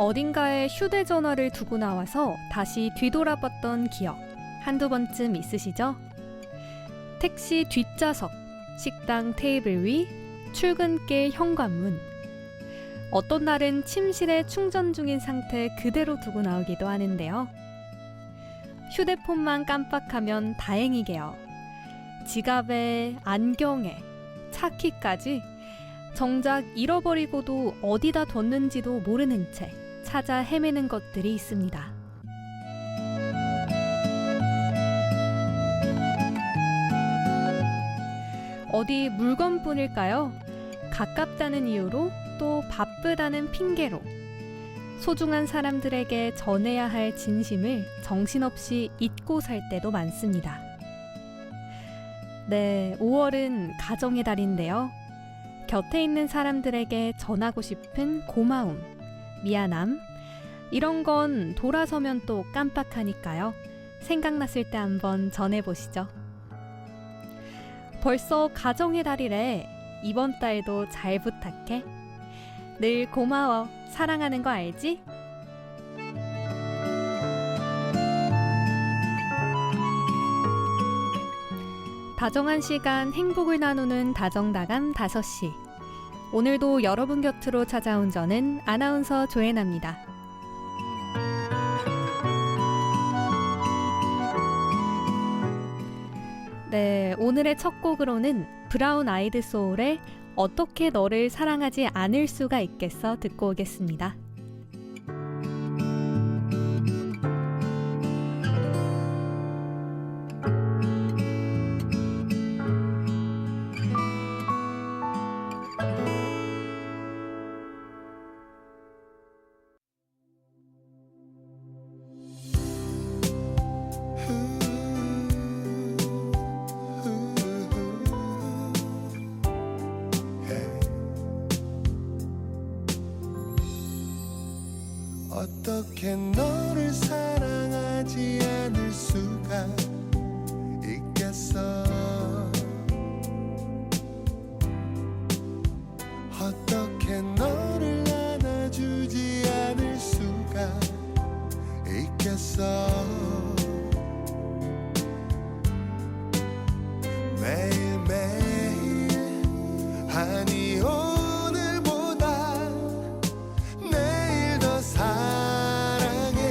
어딘가에 휴대전화를 두고 나와서 다시 뒤돌아봤던 기억 한두 번쯤 있으시죠? 택시 뒷좌석, 식당 테이블 위, 출근길 현관문. 어떤 날은 침실에 충전 중인 상태 그대로 두고 나오기도 하는데요. 휴대폰만 깜빡하면 다행이게요. 지갑에, 안경에, 차키까지 정작 잃어버리고도 어디다 뒀는지도 모르는 채 찾아 헤매는 것들이 있습니다. 어디 물건뿐일까요? 가깝다는 이유로 또 바쁘다는 핑계로 소중한 사람들에게 전해야 할 진심을 정신없이 잊고 살 때도 많습니다. 네, 5월은 가정의 달인데요. 곁에 있는 사람들에게 전하고 싶은 고마움, 미안함, 이런 건 돌아서면 또 깜빡하니까요. 생각났을 때 한번 전해보시죠. 벌써 가정의 달이래. 이번 달도 잘 부탁해. 늘 고마워. 사랑하는 거 알지? 다정한 시간 행복을 나누는 다정다감 5시. 오늘도 여러분 곁으로 찾아온 저는 아나운서 조혜나입니다. 네, 오늘의 첫 곡으로는 브라운 아이드 소울의 어떻게 너를 사랑하지 않을 수가 있겠어 듣고 오겠습니다. 어떻게 너를 사랑하지 않을 수가 있겠어. 어떻게 너를 안아주지 않을 수가 있겠어. 매일매일 아니 오늘보다 내일 더 사랑해.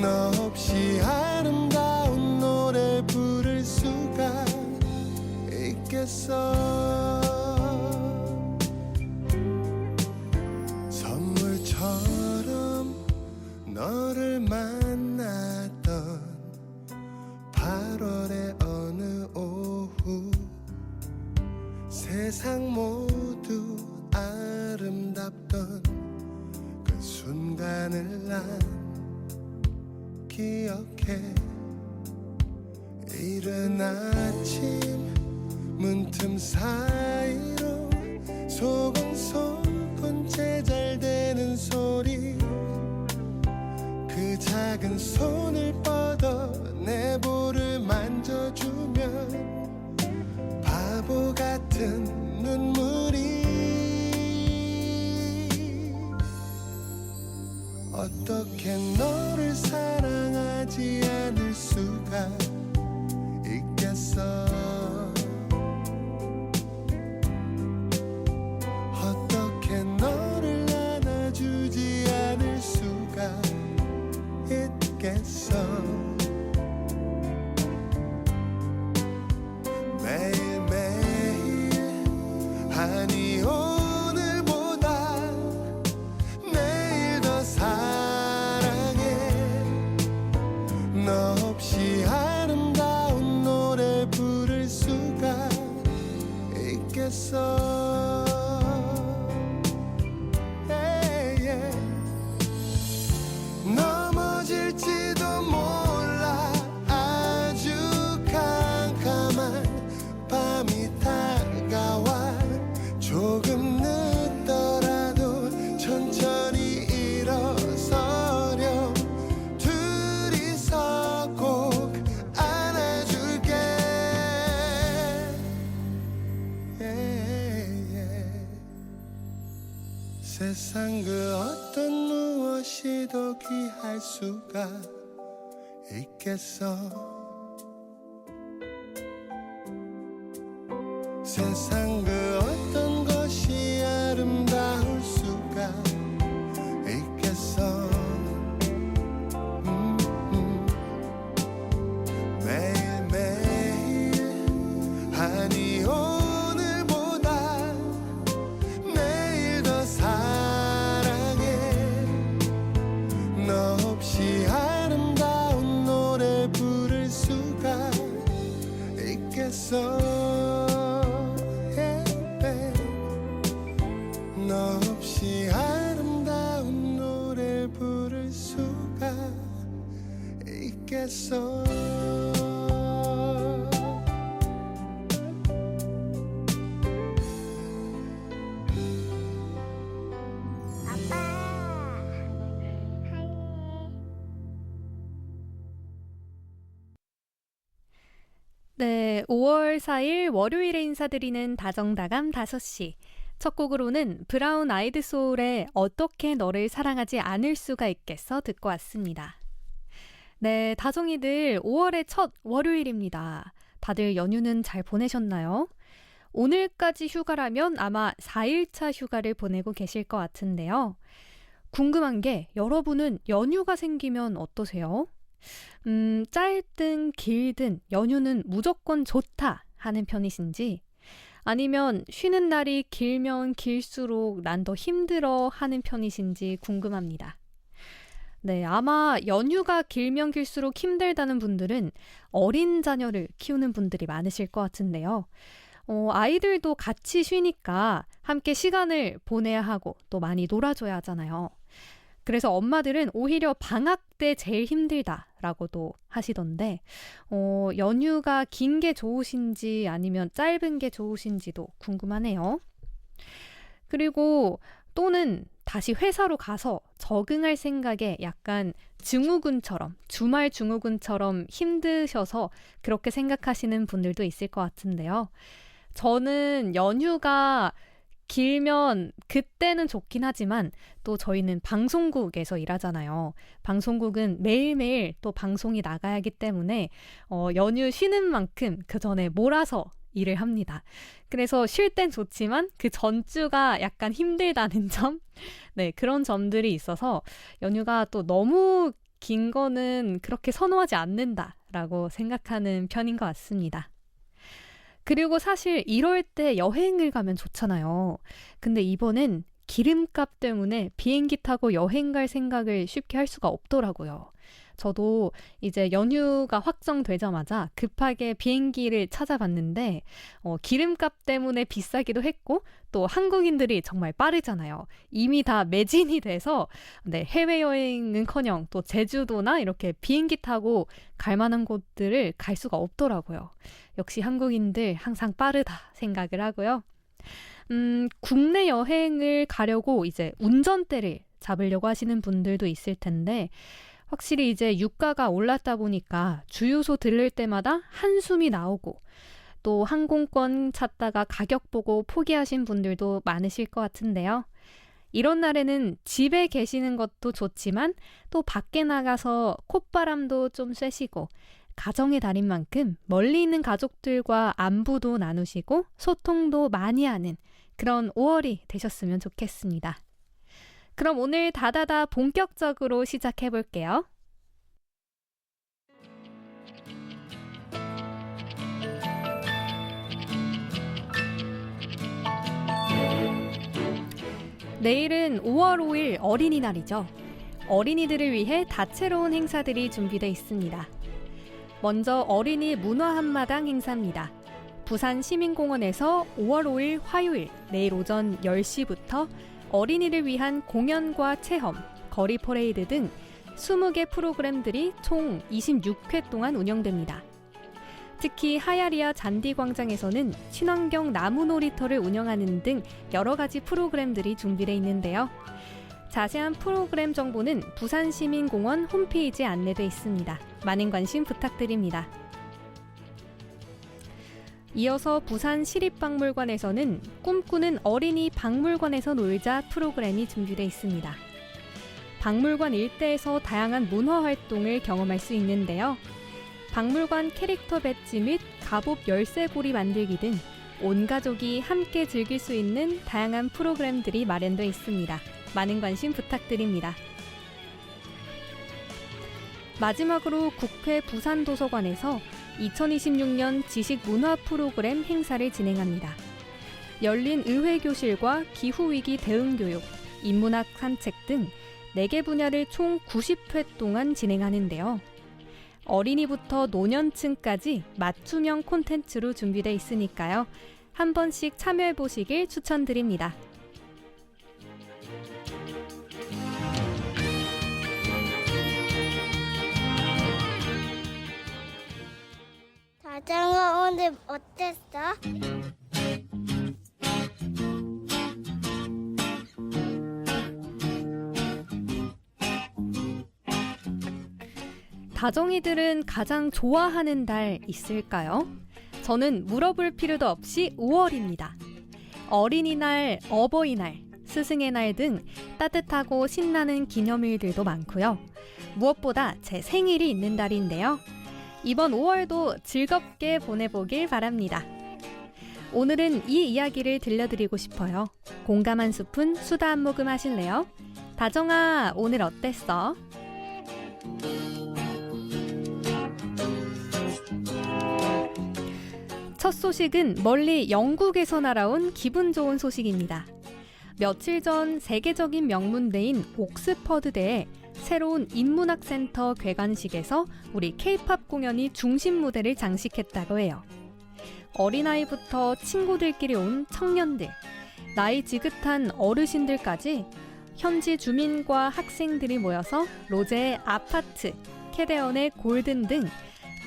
너 없이 아름다운 노래 부를 수가 있겠어. 선물처럼 너를 만났던 8월의 어느 오후, 세상 모두 아름답던 그 순간을 난 기억해. 이른 아침 문틈 사이로 소근소근 제잘되는 소리, 그 작은 손을 뻗어 내 볼을 만져주면 바보 같은 눈물이. 어떻게 너를 사랑하지 않을 수가 있겠어. 어떻게 너를 안아주지 않을 수가 있겠어. 매일매일 아니 오늘보다 내일 더 사랑해. 너 없이 세상 그 어떤 무엇이 더 귀할 수가 있겠어. 세상 그 어떤 것이 아름다울 수가 있겠어. 매일매일 아니 오늘보다 내일 더 사랑해. 너 없이 아름다운 노래 부를 수가 있겠어. 너 없이 아름다운 노래 부를 수가 있겠어. 네, 5월 4일 월요일에 인사드리는 다정다감 5시. 첫 곡으로는 브라운 아이드 소울의 어떻게 너를 사랑하지 않을 수가 있겠어 듣고 왔습니다. 네, 다정이들 5월의 첫 월요일입니다. 다들 연휴는 잘 보내셨나요? 오늘까지 휴가라면 아마 4일차 휴가를 보내고 계실 것 같은데요. 궁금한 게 여러분은 연휴가 생기면 어떠세요? 짧든 길든 연휴는 무조건 좋다 하는 편이신지, 아니면 쉬는 날이 길면 길수록 난 더 힘들어 하는 편이신지 궁금합니다. 네, 아마 연휴가 길면 길수록 힘들다는 분들은 어린 자녀를 키우는 분들이 많으실 것 같은데요. 아이들도 같이 쉬니까 함께 시간을 보내야 하고 또 많이 놀아줘야 하잖아요. 그래서 엄마들은 오히려 방학 때 제일 힘들다라고도 하시던데, 연휴가 긴 게 좋으신지 아니면 짧은 게 좋으신지도 궁금하네요. 그리고 또는 다시 회사로 가서 적응할 생각에 약간 증후군처럼, 주말 증후군처럼 힘드셔서 그렇게 생각하시는 분들도 있을 것 같은데요. 저는 연휴가 길면 그때는 좋긴 하지만 또 저희는 방송국에서 일하잖아요. 방송국은 매일매일 또 방송이 나가야 하기 때문에 연휴 쉬는 만큼 그 전에 몰아서 일을 합니다. 그래서 쉴 땐 좋지만 그 전주가 약간 힘들다는 점? 네, 그런 점들이 있어서 연휴가 또 너무 긴 거는 그렇게 선호하지 않는다라고 생각하는 편인 것 같습니다. 그리고 사실 이럴 때 여행을 가면 좋잖아요. 근데 이번엔 기름값 때문에 비행기 타고 여행 갈 생각을 쉽게 할 수가 없더라고요. 저도 이제 연휴가 확정되자마자 급하게 비행기를 찾아봤는데 기름값 때문에 비싸기도 했고 또 한국인들이 정말 빠르잖아요. 이미 다 매진이 돼서 네, 해외여행은커녕 또 제주도나 이렇게 비행기 타고 갈 만한 곳들을 갈 수가 없더라고요. 역시 한국인들 항상 빠르다 생각을 하고요. 국내 여행을 가려고 이제 운전대를 잡으려고 하시는 분들도 있을 텐데 확실히 이제 유가가 올랐다 보니까 주유소 들를 때마다 한숨이 나오고 또 항공권 찾다가 가격 보고 포기하신 분들도 많으실 것 같은데요. 이런 날에는 집에 계시는 것도 좋지만 또 밖에 나가서 콧바람도 좀 쐬시고 가정의 달인 만큼 멀리 있는 가족들과 안부도 나누시고 소통도 많이 하는 그런 5월이 되셨으면 좋겠습니다. 그럼 오늘 다다다 본격적으로 시작해 볼게요. 내일은 5월 5일 어린이날이죠. 어린이들을 위해 다채로운 행사들이 준비되어 있습니다. 먼저 어린이 문화 한마당 행사입니다. 부산 시민공원에서 5월 5일 화요일 내일 오전 10시부터 어린이를 위한 공연과 체험, 거리 퍼레이드 등 20개 프로그램들이 총 26회 동안 운영됩니다. 특히 하야리아 잔디광장에서는 친환경 나무 놀이터를 운영하는 등 여러 가지 프로그램들이 준비되어 있는데요. 자세한 프로그램 정보는 부산시민공원 홈페이지에 안내되어 있습니다. 많은 관심 부탁드립니다. 이어서 부산 시립박물관에서는 꿈꾸는 어린이 박물관에서 놀자 프로그램이 준비되어 있습니다. 박물관 일대에서 다양한 문화 활동을 경험할 수 있는데요. 박물관 캐릭터 배지 및 갑옷 열쇠고리 만들기 등 온 가족이 함께 즐길 수 있는 다양한 프로그램들이 마련되어 있습니다. 많은 관심 부탁드립니다. 마지막으로 국회 부산도서관에서 2026년 지식문화 프로그램 행사를 진행합니다. 열린 의회교실과 기후위기 대응교육, 인문학 산책 등 4개 분야를 총 90회 동안 진행하는데요. 어린이부터 노년층까지 맞춤형 콘텐츠로 준비되어 있으니까요. 한 번씩 참여해보시길 추천드립니다. 자전거 오늘 어땠어? 다정이들은 가장 좋아하는 달 있을까요? 저는 물어볼 필요도 없이 5월입니다. 어린이날, 어버이날, 스승의 날 등 따뜻하고 신나는 기념일들도 많고요. 무엇보다 제 생일이 있는 달인데요. 이번 5월도 즐겁게 보내보길 바랍니다. 오늘은 이 이야기를 들려드리고 싶어요. 공감 한 스푼, 수다 한 모금 하실래요? 다정아, 오늘 어땠어? 첫 소식은 멀리 영국에서 날아온 기분 좋은 소식입니다. 며칠 전 세계적인 명문대인 옥스퍼드대에 새로운 인문학센터 개관식에서 우리 K-팝 공연이 중심 무대를 장식했다고 해요. 어린아이부터 친구들끼리 온 청년들, 나이 지긋한 어르신들까지 현지 주민과 학생들이 모여서 로제의 아파트, 캐대언의 골든 등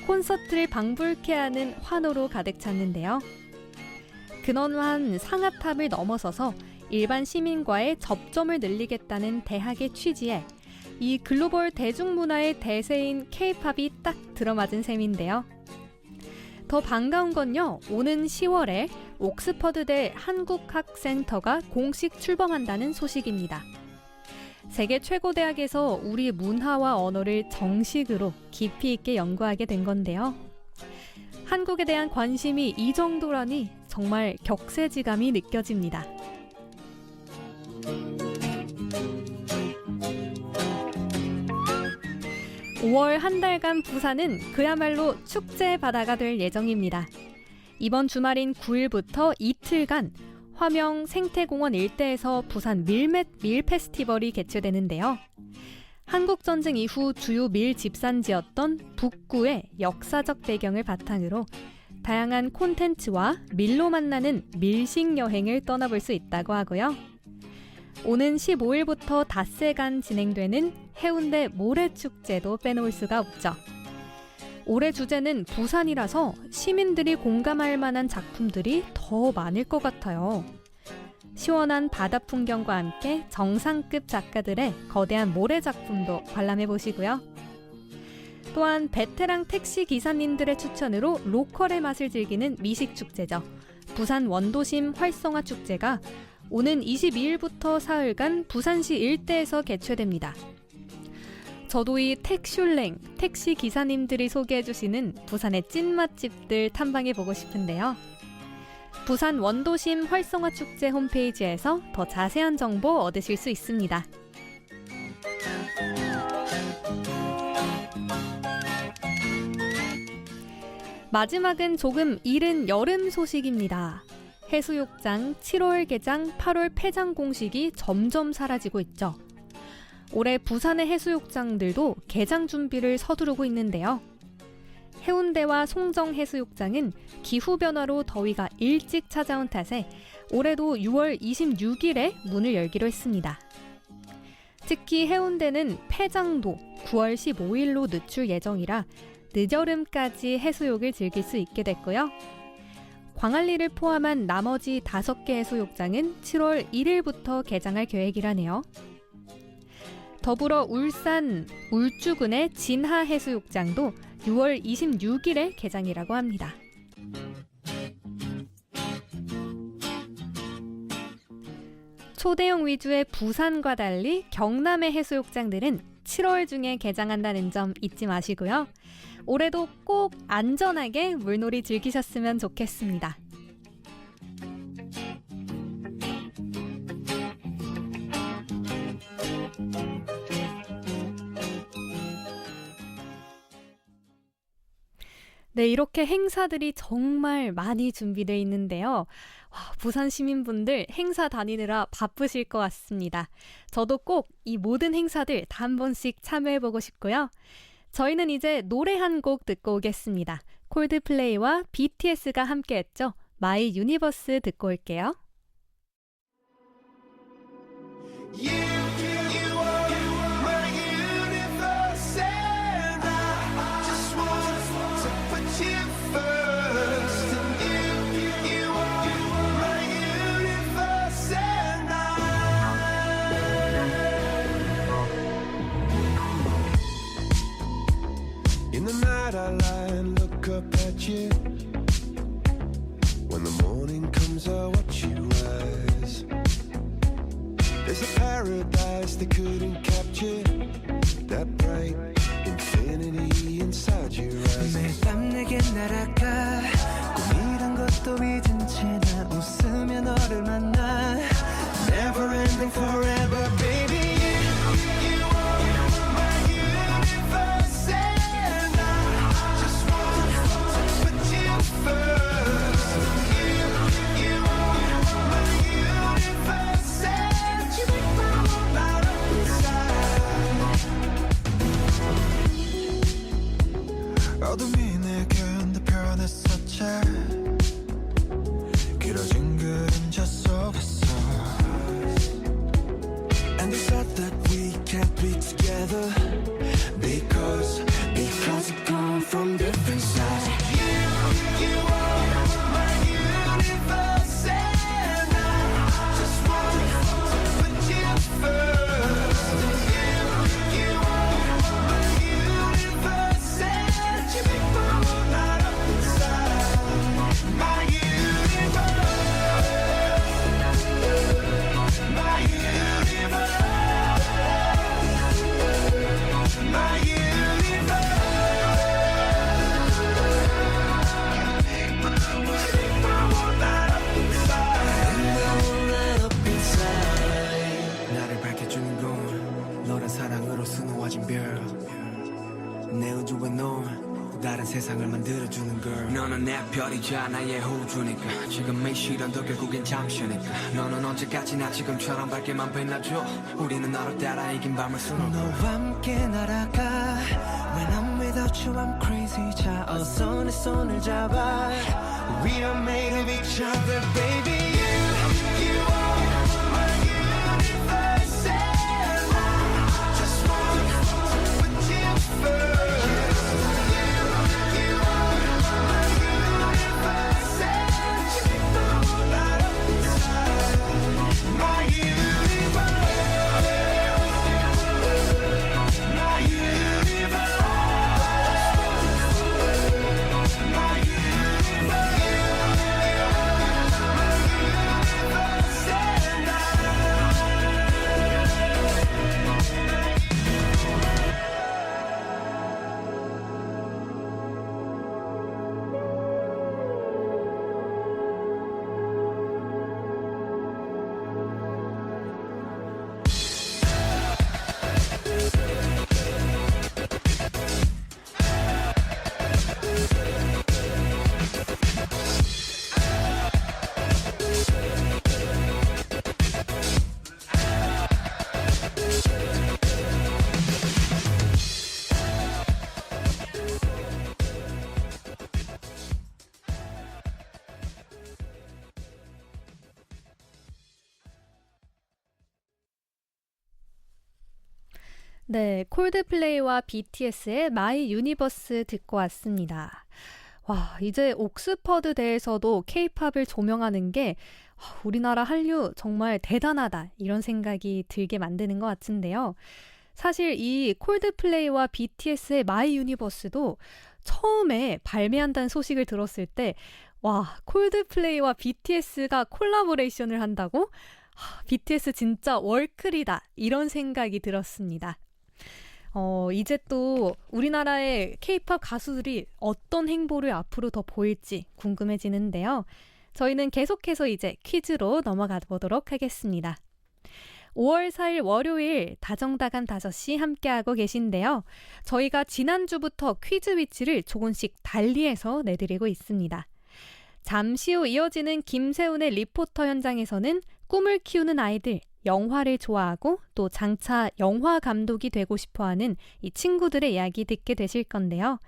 콘서트를 방불케 하는 환호로 가득 찼는데요. 근원한 상아탑을 넘어서서 일반 시민과의 접점을 늘리겠다는 대학의 취지에 이 글로벌 대중문화의 대세인 K-팝이 딱 들어맞은 셈인데요. 더 반가운 건요, 오는 10월에 옥스퍼드대 한국학센터가 공식 출범한다는 소식입니다. 세계 최고 대학에서 우리 문화와 언어를 정식으로 깊이 있게 연구하게 된 건데요. 한국에 대한 관심이 이 정도라니 정말 격세지감이 느껴집니다. 5월 한 달간 부산은 그야말로 축제 바다가 될 예정입니다. 이번 주말인 9일부터 이틀간 화명 생태공원 일대에서 부산 밀 페스티벌이 개최되는데요. 한국전쟁 이후 주요 밀 집산지였던 북구의 역사적 배경을 바탕으로 다양한 콘텐츠와 밀로 만나는 밀식 여행을 떠나볼 수 있다고 하고요. 오는 15일부터 닷새간 진행되는 해운대 모래축제도 빼놓을 수가 없죠. 올해 주제는 부산이라서 시민들이 공감할 만한 작품들이 더 많을 것 같아요. 시원한 바다 풍경과 함께 정상급 작가들의 거대한 모래 작품도 관람해 보시고요. 또한 베테랑 택시 기사님들의 추천으로 로컬의 맛을 즐기는 미식축제죠. 부산 원도심 활성화 축제가 오는 22일부터 사흘간 부산시 일대에서 개최됩니다. 저도 이 택슐랭, 택시 기사님들이 소개해주시는 부산의 찐 맛집들 탐방해보고 싶은데요. 부산 원도심 활성화 축제 홈페이지에서 더 자세한 정보 얻으실 수 있습니다. 마지막은 조금 이른 여름 소식입니다. 해수욕장 7월 개장, 8월 폐장 공식이 점점 사라지고 있죠. 올해 부산의 해수욕장들도 개장 준비를 서두르고 있는데요. 해운대와 송정 해수욕장은 기후변화로 더위가 일찍 찾아온 탓에 올해도 6월 26일에 문을 열기로 했습니다. 특히 해운대는 폐장도 9월 15일로 늦출 예정이라 늦여름까지 해수욕을 즐길 수 있게 됐고요. 광안리를 포함한 나머지 5개 해수욕장은 7월 1일부터 개장할 계획이라네요. 더불어 울산 울주군의 진하 해수욕장도 6월 26일에 개장이라고 합니다. 초대형 위주의 부산과 달리 경남의 해수욕장들은 7월 중에 개장한다는 점 잊지 마시고요. 올해도 꼭 안전하게 물놀이 즐기셨으면 좋겠습니다. 네, 이렇게 행사들이 정말 많이 준비되어 있는데요. 부산 시민분들 행사 다니느라 바쁘실 것 같습니다. 저도 꼭 이 모든 행사들 다 한 번씩 참여해보고 싶고요. 저희는 이제 노래 한 곡 듣고 오겠습니다. 콜드플레이와 BTS가 함께했죠. 마이 유니버스 듣고 올게요. You are my universe, and I just want to put you first. And you are my universe, and in the night I lie and look up at you. When the morning comes, I watch you rise. There's a paradise they couldn't capture, that bright infinity inside your eyes. 매일 밤 내게 날아가 꿈이란 것도 잊은 채 나 웃으며 너를 만나 Never ending forever baby You are my universe, and I just want to put you first. You are my universe, and you make my world light up inside. 어둠이 내겐 더 변했었지. 길어진 그림자 속에서 And they said that we can't be together Because we come from different sides. You are my universe, and I just want to put you first. You are my universe, and you make my world light up inside. My universe, my universe, my universe. 나를 밝혀주는 건 너란 사랑으로 수놓아진 별내 우주에 넌 다른 세상을 만들어주는 걸 너는 내 별이자 나의 호주니까 지금 이 시련도 결국엔 잠시니까 너는 언제까지나 지금처럼 밝게만 빛나줘 우리는 너를 따라 이긴 밤을 수놓고 너와 함께 날아가 When I'm without you I'm crazy 자 어서 내 손을 잡아 We are made of each other baby You are my universe, and I just want to put you first. You are my universe, and you make my world light up inside. My universe, my universe, my universe. 네, 콜드플레이와 BTS의 마이 유니버스 듣고 왔습니다. 와, 이제 옥스퍼드 대에서도 케이팝을 조명하는 게 우리나라 한류 정말 대단하다 이런 생각이 들게 만드는 것 같은데요. 사실 이 콜드플레이와 BTS의 마이 유니버스도 처음에 발매한다는 소식을 들었을 때 와, 콜드플레이와 BTS가 콜라보레이션을 한다고? BTS 진짜 월클이다 이런 생각이 들었습니다. 이제 또 우리나라의 K-팝 가수들이 어떤 행보를 앞으로 더 보일지 궁금해지는데요. 저희는 계속해서 이제 퀴즈로 넘어가 보도록 하겠습니다. 5월 4일 월요일 다정다감 5시 함께하고 계신데요. 저희가 지난주부터 퀴즈 위치를 조금씩 달리해서 내드리고 있습니다. 잠시 후 이어지는 김세훈의 리포터 현장에서는 꿈을 키우는 아이들, 영화를 좋아하고 또 장차 영화 감독이 되고 싶어하는 이 친구들의 이야기 듣게 되실 건데요.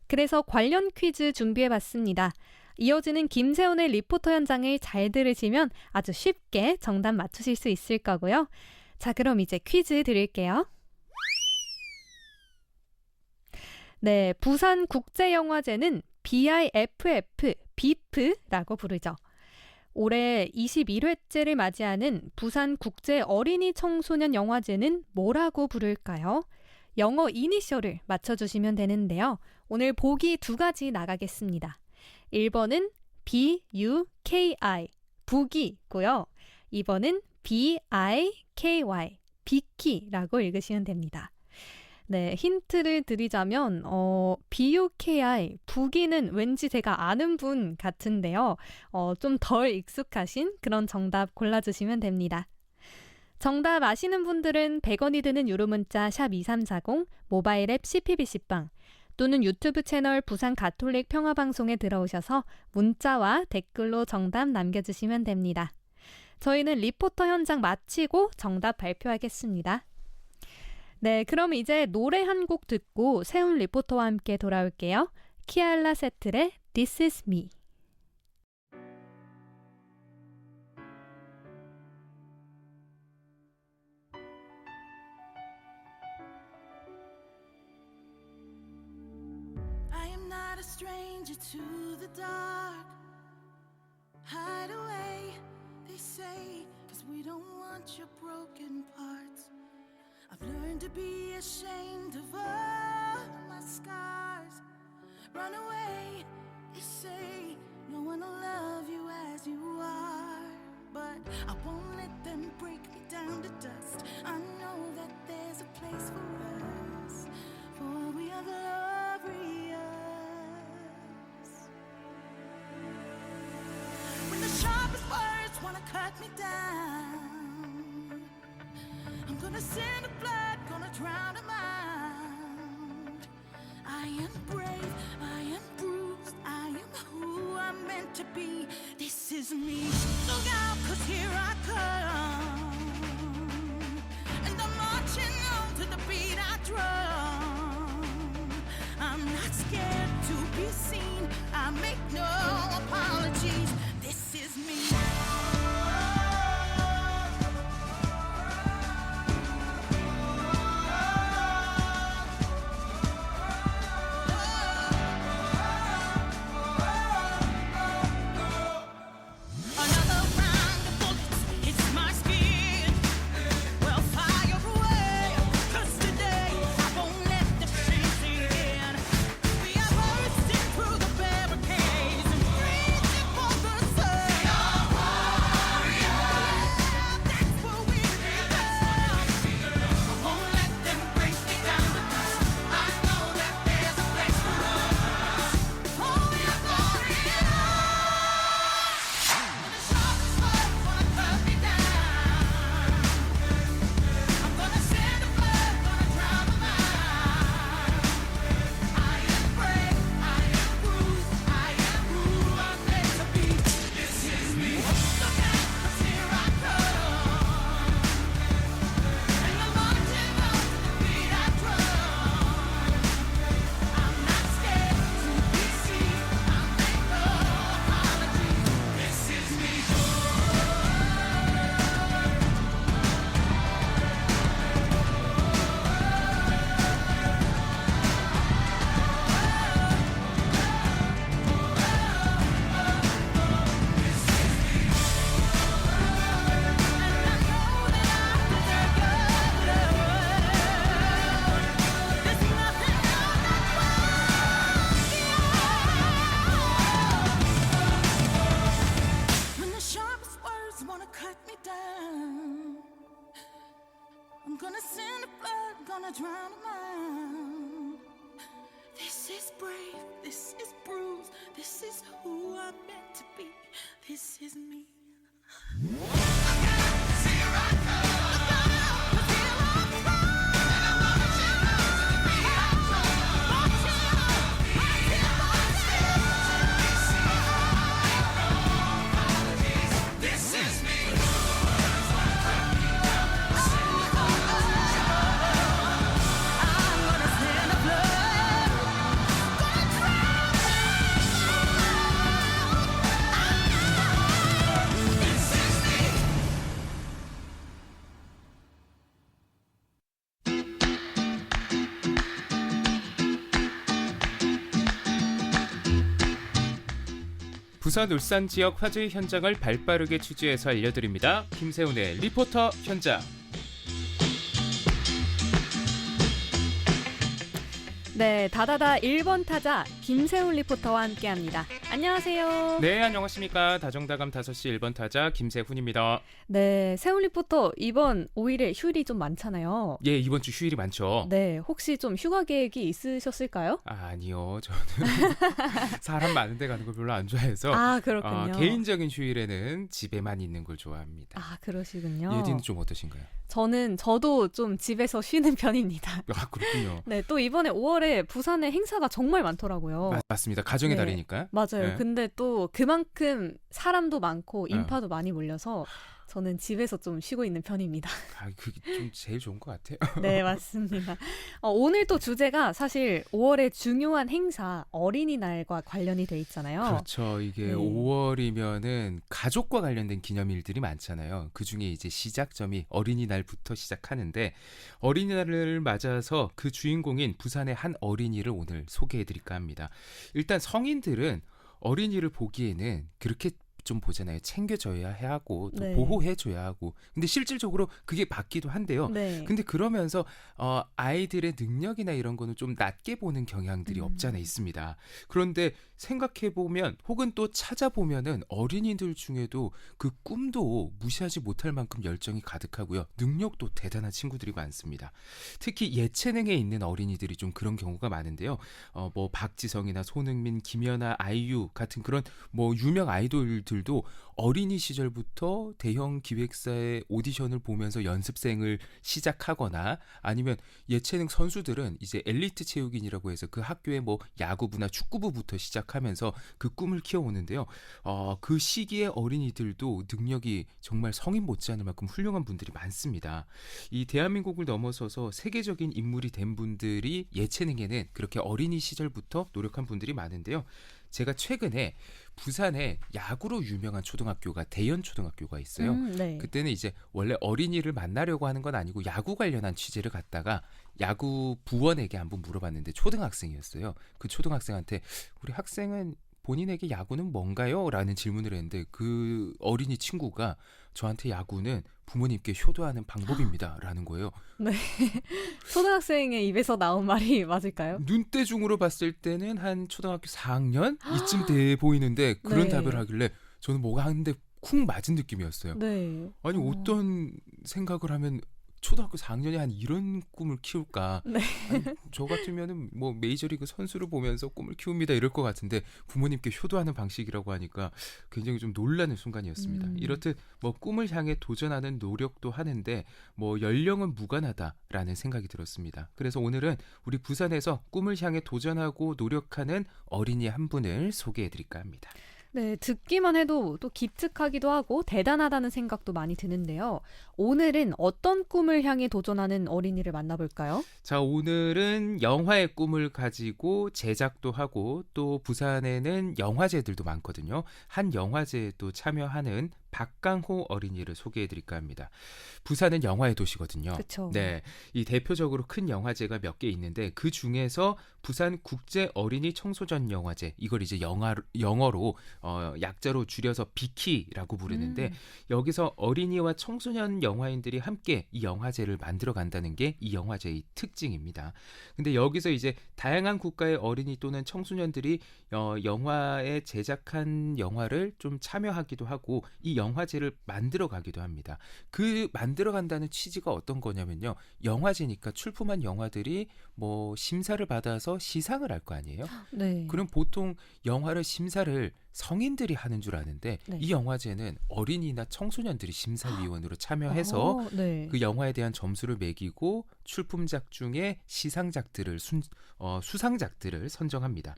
그래서 관련 퀴즈 준비해봤습니다. 이어지는 김세훈의 리포터 현장을 잘 들으시면 아주 쉽게 정답 맞추실 수 있을 거고요. 자, 그럼 이제 퀴즈 드릴게요. 네, 부산국제영화제는 BIFF, BIF라고 부르죠. 올해 21회째를 맞이하는 부산국제 어린이 청소년 영화제는 뭐라고 부를까요? 영어 이니셜을 맞춰주시면 되는데요. 오늘 보기 2가지 나가겠습니다. 1번은 BUKI, 부기고요. 2번은 BIKY, 비키라고 읽으시면 됩니다. 네, 힌트를 드리자면 BUKI, 부기는 왠지 제가 아는 분 같은데요. 좀 덜 익숙하신 그런 정답 골라주시면 됩니다. 정답 아시는 분들은 100원이 드는 유료문자 샵 2340, 모바일 앱 CPBC빵 또는 유튜브 채널 부산 가톨릭 평화방송에 들어오셔서 문자와 댓글로 정답 남겨주시면 됩니다. 저희는 리포터 현장 마치고 정답 발표하겠습니다. 네, 그럼 이제 노래 한 곡 듣고 세훈 리포터와 함께 돌아올게요. 키알라 세틀의 This is me. I am not a stranger to the dark. Hide away, they say, 'cause we don't want your broken parts. I've learned to be ashamed of all my scars. Run away, they say, no one will love you as you are. But I won't let them break me down to dust. I know that there's a place for us, for we are glorious. When the sharpest words wanna cut me down, I'm gonna send the blood, gonna drown them out. I am brave, I am bruised, I am who I'm meant to be. This is me. Look out, 'cause here I come. And I'm marching on to the beat I drum. I'm not scared to be seen, I make no apologies. This is me. Through the barricades gonna send a flood, gonna drown a mind. This is brave, this is bruised, this is who I'm meant to be, this is me. 부산 울산 지역 화재 현장을 발빠르게 취재해서 알려드립니다. 김세훈의 리포터 현장. 네, 다다다 1번 타자 김세훈 리포터와 함께합니다. 안녕하세요. 네, 안녕하십니까. 다정다감 5시 1번 타자 김세훈입니다. 네, 세훈 리포터 이번 5일에 휴일이 좀 많잖아요. 예, 이번 주 휴일이 많죠. 네, 혹시 좀 휴가 계획이 있으셨을까요? 아니요, 저는 사람 많은 데 가는 걸 별로 안 좋아해서 아, 그렇군요. 개인적인 휴일에는 집에만 있는 걸 좋아합니다. 아, 그러시군요. 예디는 좀 어떠신가요? 저도 좀 집에서 쉬는 편입니다. 아, 그렇군요. 네, 또 이번에 5월에 부산에 행사가 정말 많더라고요. 맞습니다. 가정의 네. 달이니까. 맞아요. 네. 근데 또 그만큼 사람도 많고 인파도 많이 몰려서 저는 집에서 좀 쉬고 있는 편입니다. 아, 그게 좀 제일 좋은 것 같아요. 네, 맞습니다. 오늘 또 주제가 사실 5월의 중요한 행사 어린이날과 관련이 돼 있잖아요. 그렇죠. 이게 네. 5월이면은 가족과 관련된 기념일들이 많잖아요. 그중에 이제 시작점이 어린이날부터 시작하는데 어린이날을 맞아서 그 주인공인 부산의 한 어린이를 오늘 소개해드릴까 합니다. 일단 성인들은 어린이를 보기에는 그렇게 좀 보잖아요. 챙겨줘야 하고 또 네. 보호해줘야 하고. 근데 실질적으로 그게 맞기도 한데요. 네. 근데 그러면서 아이들의 능력이나 이런 거는 좀 낮게 보는 경향들이 없지 않아 있습니다. 그런데 생각해보면 혹은 또 찾아보면은 어린이들 중에도 그 꿈도 무시하지 못할 만큼 열정이 가득하고요. 능력도 대단한 친구들이 많습니다. 특히 예체능에 있는 어린이들이 좀 그런 경우가 많은데요. 뭐 박지성이나 손흥민, 김연아, 아이유 같은 그런 뭐 유명 아이돌들도 어린이 시절부터 대형 기획사의 오디션을 보면서 연습생을 시작하거나 아니면 예체능 선수들은 이제 엘리트 체육인이라고 해서 그 학교의 뭐 야구부나 축구부부터 시작하면서 그 꿈을 키워오는데요. 그 시기의 어린이들도 능력이 정말 성인 못지않을 만큼 훌륭한 분들이 많습니다. 이 대한민국을 넘어서서 세계적인 인물이 된 분들이 예체능에는 그렇게 어린이 시절부터 노력한 분들이 많은데요. 제가 최근에 부산에 야구로 유명한 초등학교가 대연초등학교가 있어요. 네. 그때는 이제 원래 어린이를 만나려고 하는 건 아니고 야구 관련한 취재를 갔다가 야구 부원에게 한번 물어봤는데 초등학생이었어요. 그 초등학생한테 우리 학생은 본인에게 야구는 뭔가요? 라는 질문을 했는데 그 어린이 친구가 저한테 야구는 부모님께 효도하는 방법입니다. 라는 거예요. 네. 초등학생의 입에서 나온 말이 맞을까요? 눈대중으로 봤을 때는 한 초등학교 4학년? 이쯤 돼 보이는데 그런 네. 답을 하길래 저는 뭐가 하는데 쿵 맞은 느낌이었어요. 네. 아니 어떤 생각을 하면 초등학교 4학년이 한 이런 꿈을 키울까? 네. 아니, 저 같으면은 뭐 메이저리그 선수를 보면서 꿈을 키웁니다 이럴 것 같은데 부모님께 효도하는 방식이라고 하니까 굉장히 좀 놀라는 순간이었습니다. 이렇듯 뭐 꿈을 향해 도전하는 노력도 하는데 뭐 연령은 무관하다라는 생각이 들었습니다. 그래서 오늘은 우리 부산에서 꿈을 향해 도전하고 노력하는 어린이 한 분을 소개해드릴까 합니다. 네, 듣기만 해도 또 기특하기도 하고 대단하다는 생각도 많이 드는데요. 오늘은 어떤 꿈을 향해 도전하는 어린이를 만나볼까요? 자, 오늘은 영화의 꿈을 가지고 제작도 하고 또 부산에는 영화제들도 많거든요. 한 영화제에 또 참여하는 박강호 어린이를 소개해드릴까 합니다. 부산은 영화의 도시거든요. 그쵸. 네, 이 대표적으로 큰 영화제가 몇 개 있는데 그 중에서 부산 국제 어린이 청소년 영화제, 이걸 이제 영어로 약자로 줄여서 비키라고 부르는데 여기서 어린이와 청소년 영화인들이 함께 이 영화제를 만들어 간다는 게 이 영화제의 특징입니다. 근데 여기서 이제 다양한 국가의 어린이 또는 청소년들이 영화에 제작한 영화를 좀 참여하기도 하고 이 영화제를 만들어 가기도 합니다. 그 만들어 간다는 취지가 어떤 거냐면요. 영화제니까 출품한 영화들이 뭐 심사를 받아서 시상을 할 거 아니에요. 네. 그럼 보통 영화를 심사를 성인들이 하는 줄 아는데 네. 이 영화제는 어린이나 청소년들이 심사위원으로 참여해서 네. 그 영화에 대한 점수를 매기고 출품작 중에 시상작들을 수상작들을 선정합니다.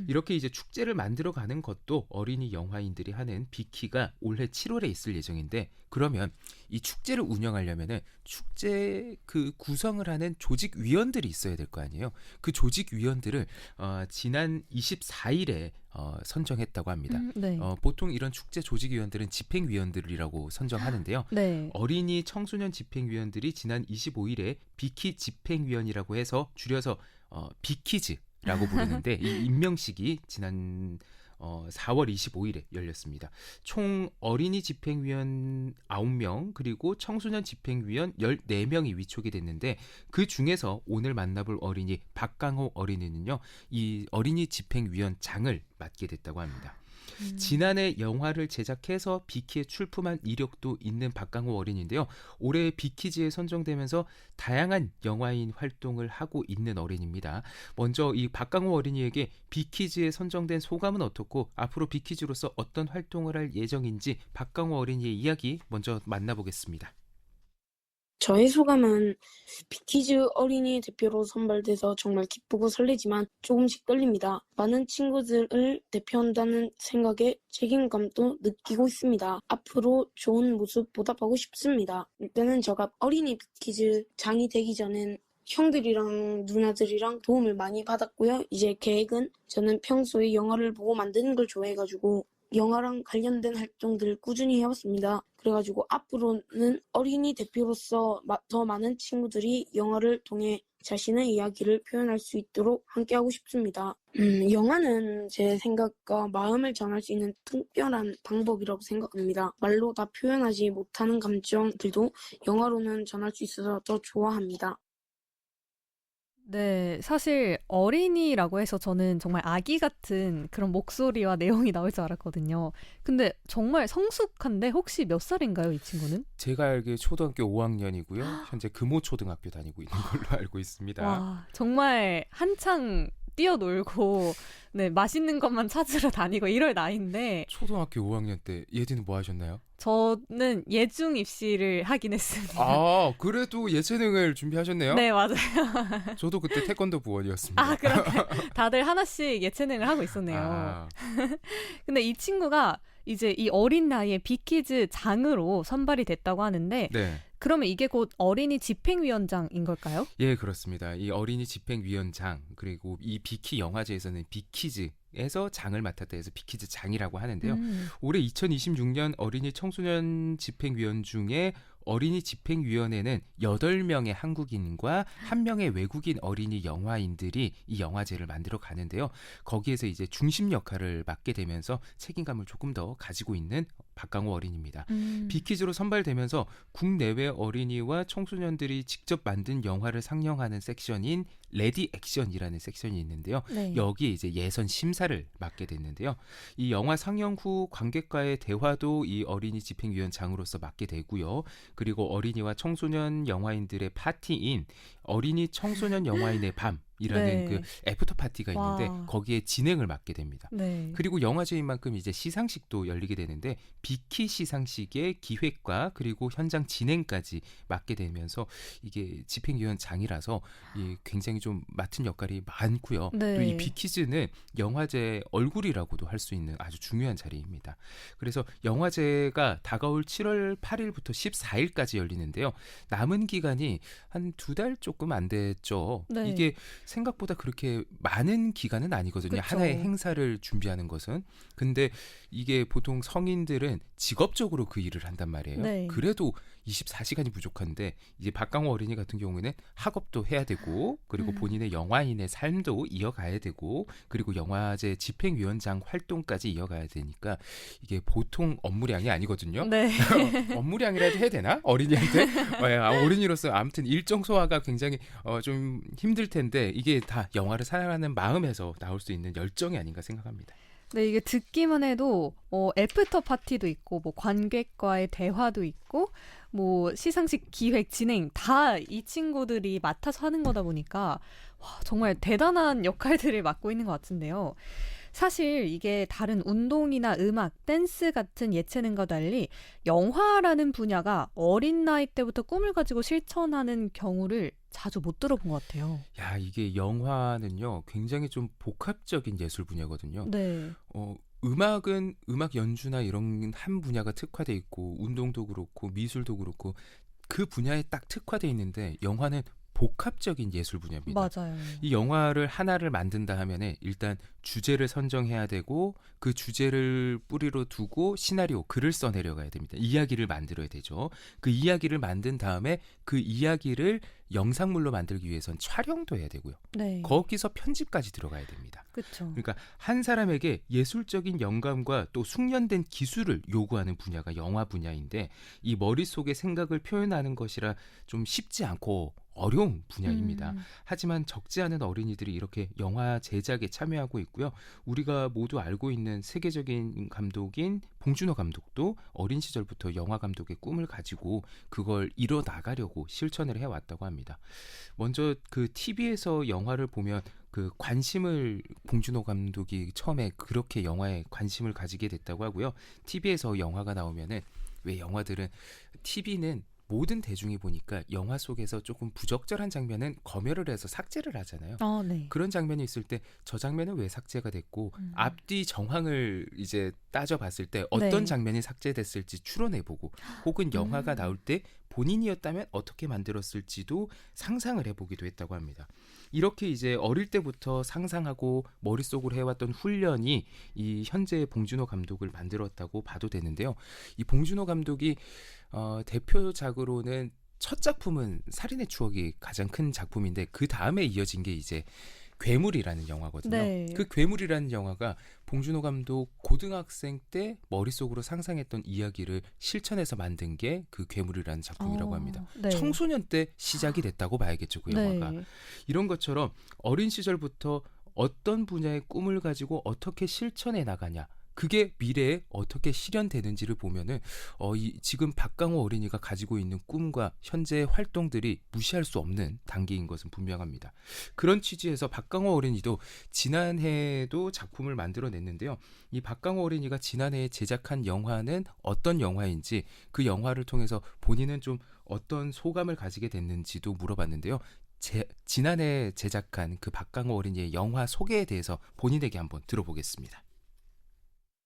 이렇게 이제 축제를 만들어가는 것도 어린이 영화인들이 하는 빅키가 올해 7월에 있을 예정인데 그러면 이 축제를 운영하려면은 축제 그 구성을 하는 조직위원들이 있어야 될 거 아니에요. 그 조직위원들을 지난 24일에 선정했다고 합니다. 네. 보통 이런 축제 조직위원들은 집행위원들이라고 선정하는데요. 네. 어린이 청소년 집행위원들이 지난 25일에 비키 집행위원이라고 해서 줄여서 비키즈라고 부르는데 이 임명식이 지난 4월 25일에 열렸습니다. 총 어린이 집행위원 9명 그리고 청소년 집행위원 14명이 위촉이 됐는데 그 중에서 오늘 만나볼 어린이 박강호 어린이는요. 이 어린이 집행위원장을 맡게 됐다고 합니다. 지난해 영화를 제작해서 비키에 출품한 이력도 있는 박강호 어린인데요. 올해 비키즈에 선정되면서 다양한 영화인 활동을 하고 있는 어린입니다. 먼저 이 박강호 어린이에게 비키즈에 선정된 소감은 어떻고 앞으로 비키즈로서 어떤 활동을 할 예정인지 박강호 어린이의 이야기 먼저 만나보겠습니다. 저의 소감은 비키즈 어린이 대표로 선발돼서 정말 기쁘고 설레지만 조금씩 떨립니다. 많은 친구들을 대표한다는 생각에 책임감도 느끼고 있습니다. 앞으로 좋은 모습 보답하고 싶습니다. 일단은 제가 어린이 비키즈 장이 되기 전엔 형들이랑 누나들이랑 도움을 많이 받았고요. 이제 계획은 저는 평소에 영화를 보고 만드는 걸 좋아해가지고 영화랑 관련된 활동들을 꾸준히 해왔습니다. 그래가지고 앞으로는 어린이 대표로서 더 많은 친구들이 영화를 통해 자신의 이야기를 표현할 수 있도록 함께하고 싶습니다. 영화는 제 생각과 마음을 전할 수 있는 특별한 방법이라고 생각합니다. 말로 다 표현하지 못하는 감정들도 영화로는 전할 수 있어서 더 좋아합니다. 네, 사실 어린이라고 해서 저는 정말 아기 같은 그런 목소리와 내용이 나올 줄 알았거든요. 근데 정말 성숙한데 혹시 몇 살인가요, 이 친구는? 제가 알기에 초등학교 5학년이고요. 현재 금호초등학교 다니고 있는 걸로 알고 있습니다. 와, 정말 한창 뛰어놀고 네, 맛있는 것만 찾으러 다니고 이럴 나이인데 초등학교 5학년 때 예진은 뭐 하셨나요? 저는 예중 입시를 하긴 했습니다. 아, 그래도 예체능을 준비하셨네요? 네, 맞아요. 저도 그때 태권도 부원이었습니다. 아, 그렇게 다들 하나씩 예체능을 하고 있었네요. 아, 근데 이 친구가 이제 이 어린 나이에 빅키즈 장으로 선발이 됐다고 하는데 네. 그러면 이게 곧 어린이 집행위원장인 걸까요? 예, 그렇습니다. 이 어린이 집행위원장 그리고 이 비키 영화제에서는 비키즈에서 장을 맡았다 해서 비키즈 장이라고 하는데요. 올해 2026년 어린이 청소년 집행위원 중에 어린이 집행위원회는 8명의 한국인과 1명의 외국인 어린이 영화인들이 이 영화제를 만들어 가는데요. 거기에서 이제 중심 역할을 맡게 되면서 책임감을 조금 더 가지고 있는 박강호 어린입니다. 비키즈로 선발되면서 국내외 어린이와 청소년들이 직접 만든 영화를 상영하는 섹션인 레디 액션이라는 섹션이 있는데요. 네. 여기에 이제 예선 심사를 맡게 됐는데요. 이 영화 상영 후 관객과의 대화도 이 어린이 집행위원장으로서 맡게 되고요. 그리고 어린이와 청소년 영화인들의 파티인 어린이 청소년 영화인의 밤이라는 네. 그 애프터 파티가 있는데 와. 거기에 진행을 맡게 됩니다. 네. 그리고 영화제인 만큼 이제 시상식도 열리게 되는데 비키 시상식의 기획과 그리고 현장 진행까지 맡게 되면서 이게 집행위원장이라서 굉장히 좀 맡은 역할이 많고요. 네. 또 이 비키즈는 영화제 얼굴이라고도 할 수 있는 아주 중요한 자리입니다. 그래서 영화제가 다가올 7월 8일부터 14일까지 열리는데요. 남은 기간이 한 2달 조금 안 됐죠. 네. 이게 생각보다 그렇게 많은 기간은 아니거든요. 그쵸. 하나의 행사를 준비하는 것은. 근데 이게 보통 성인들은 직업적으로 그 일을 한단 말이에요. 네. 그래도 24시간이 부족한데 이제 박강호 어린이 같은 경우에는 학업도 해야 되고 그리고 본인의 영화인의 삶도 이어가야 되고 그리고 영화제 집행위원장 활동까지 이어가야 되니까 이게 보통 업무량이 아니거든요. 네. 업무량이라도 해야 되나? 어린이한테? 어린이로서 아무튼 일정 소화가 굉장히 좀 힘들 텐데 이게 다 영화를 사랑하는 마음에서 나올 수 있는 열정이 아닌가 생각합니다. 네, 이게 듣기만 해도 애프터 파티도 있고 뭐 관객과의 대화도 있고 뭐 시상식 기획 진행 다 이 친구들이 맡아서 하는 거다 보니까 와, 정말 대단한 역할들을 맡고 있는 것 같은데요. 사실 이게 다른 운동이나 음악, 댄스 같은 예체능과 달리 영화라는 분야가 어린 나이 때부터 꿈을 가지고 실천하는 경우를 자주 못 들어본 것 같아요. 야, 이게 영화는요, 굉장히 좀 복합적인 예술 분야거든요. 네. 음악은 음악 연주나 이런 한 분야가 특화돼 있고, 운동도 그렇고, 미술도 그렇고, 그 분야에 딱 특화돼 있는데, 영화는 복합적인 예술 분야입니다. 맞아요. 이 영화를 하나를 만든다 하면은 일단 주제를 선정해야 되고, 그 주제를 뿌리로 두고 시나리오, 글을 써내려가야 됩니다. 이야기를 만들어야 되죠. 그 이야기를 만든 다음에 그 이야기를 영상물로 만들기 위해선 촬영도 해야 되고요. 네. 거기서 편집까지 들어가야 됩니다. 그렇죠. 그러니까 한 사람에게 예술적인 영감과 또 숙련된 기술을 요구하는 분야가 영화 분야인데, 이 머릿속의 생각을 표현하는 것이라 좀 쉽지 않고 어려운 분야입니다. 하지만 적지 않은 어린이들이 이렇게 영화 제작에 참여하고 있고요. 우리가 모두 알고 있는 세계적인 감독인 봉준호 감독도 어린 시절부터 영화 감독의 꿈을 가지고 그걸 이뤄 나가려고 실천을 해왔다고 합니다. 먼저 그 TV에서 영화를 보면 그 관심을 봉준호 감독이 처음에 그렇게 영화에 관심을 가지게 됐다고 하고요. TV에서 영화가 나오면은, 왜 영화들은 TV는 모든 대중이 보니까 영화 속에서 조금 부적절한 장면은 검열을 해서 삭제를 하잖아요. 네. 그런 장면이 있을 때 저 장면은 왜 삭제가 됐고 앞뒤 정황을 이제 따져봤을 때 어떤 네. 장면이 삭제됐을지 추론해보고, 혹은 영화가 나올 때 본인이었다면 어떻게 만들었을지도 상상을 해보기도 했다고 합니다. 이렇게 이제 어릴 때부터 상상하고 머릿속으로 해왔던 훈련이 이 현재의 봉준호 감독을 만들었다고 봐도 되는데요. 이 봉준호 감독이 대표작으로는 첫 작품은 살인의 추억이 가장 큰 작품인데, 그 다음에 이어진 게 이제 괴물이라는 영화거든요. 네. 그 괴물이라는 영화가 봉준호 감독 고등학생 때 머릿속으로 상상했던 이야기를 실천해서 만든 게 그 괴물이라는 작품이라고 합니다. 네. 청소년 때 시작이 됐다고 봐야겠죠, 그 영화가. 네. 이런 것처럼 어린 시절부터 어떤 분야의 꿈을 가지고 어떻게 실천해 나가냐, 그게 미래에 어떻게 실현되는지를 보면은 지금 박강호 어린이가 가지고 있는 꿈과 현재의 활동들이 무시할 수 없는 단계인 것은 분명합니다. 그런 취지에서 박강호 어린이도 지난해에도 작품을 만들어냈는데요. 이 박강호 어린이가 지난해에 제작한 영화는 어떤 영화인지, 그 영화를 통해서 본인은 좀 어떤 소감을 가지게 됐는지도 물어봤는데요. 지난해 제작한 그 박강호 어린이의 영화 소개에 대해서 본인에게 한번 들어보겠습니다.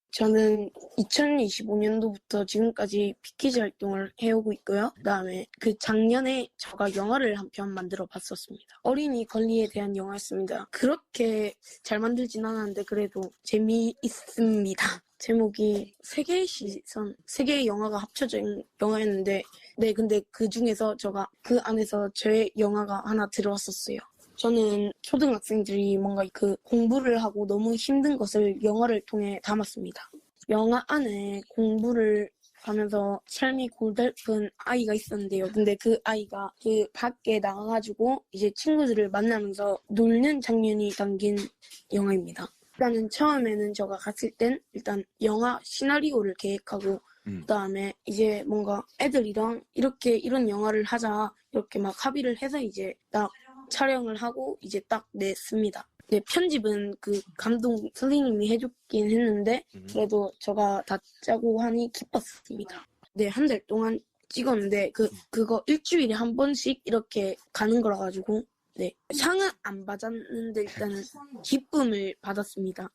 저는 2025년도부터 지금까지 빅키즈 활동을 해오고 있고요. 그다음에 그 작년에 제가 영화를 한 편 만들어 봤었습니다. 어린이 권리에 대한 영화였습니다. 그렇게 잘 만들진 않았는데 그래도 재미있습니다. 제목이 세계의 시선, 세계의 영화가 합쳐진 영화였는데, 네, 근데 그 중에서 제가 그 안에서 제 영화가 하나 들어왔었어요. 저는 초등학생들이 뭔가 그 공부를 하고 너무 힘든 것을 영화를 통해 담았습니다. 영화 안에 공부를 하면서 삶이 고달픈 아이가 있었는데요. 근데 그 아이가 그 밖에 나가가지고 이제 친구들을 만나면서 놀는 장면이 담긴 영화입니다. 일단은 처음에는 제가 갔을 땐 일단 영화 시나리오를 계획하고, 그다음에 이제 뭔가 애들이랑 이렇게 이런 영화를 하자 이렇게 막 합의를 해서 이제 딱 촬영을 하고 이제 딱 냈습니다. 네, 편집은 그 감독 선생님이 해줬긴 했는데 그래도 제가 다 짜고 하니 기뻤습니다. 네, 한 달 동안 찍었는데 그거 일주일에 한 번씩 이렇게 가는 거라 가지고, 네, 상은 안 받았는데 일단은 기쁨을 받았습니다.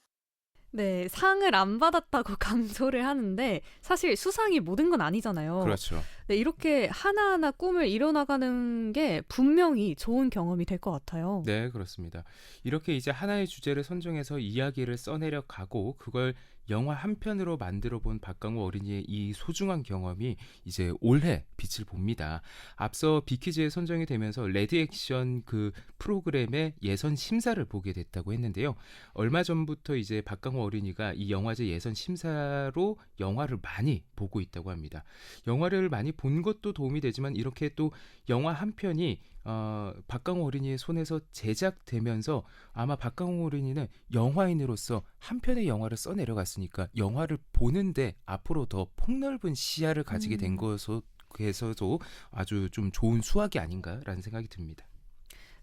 네, 상을 안 받았다고 강조를 하는데 사실 수상이 모든 건 아니잖아요. 그렇죠. 네, 이렇게 하나하나 꿈을 이뤄나가는 게 분명히 좋은 경험이 될 것 같아요. 네, 그렇습니다. 이렇게 이제 하나의 주제를 선정해서 이야기를 써내려 가고 그걸 영화 한 편으로 만들어 본 박강호 어린이의 이 소중한 경험이 이제 올해 빛을 봅니다. 앞서 빅키즈에 선정이 되면서 레드액션 그 프로그램의 예선 심사를 보게 됐다고 했는데요. 얼마 전부터 이제 박강호 어린이가 이 영화제 예선 심사로 영화를 많이 보고 있다고 합니다. 영화를 많이 본 것도 도움이 되지만 이렇게 또 영화 한 편이 박강호 어린이의 손에서 제작되면서 아마 박강호 어린이는 영화인으로서 한 편의 영화를 써내려갔으니까 영화를 보는데 앞으로 더 폭넓은 시야를 가지게 된 것에서도 아주 좀 좋은 수확이 아닌가라는 생각이 듭니다.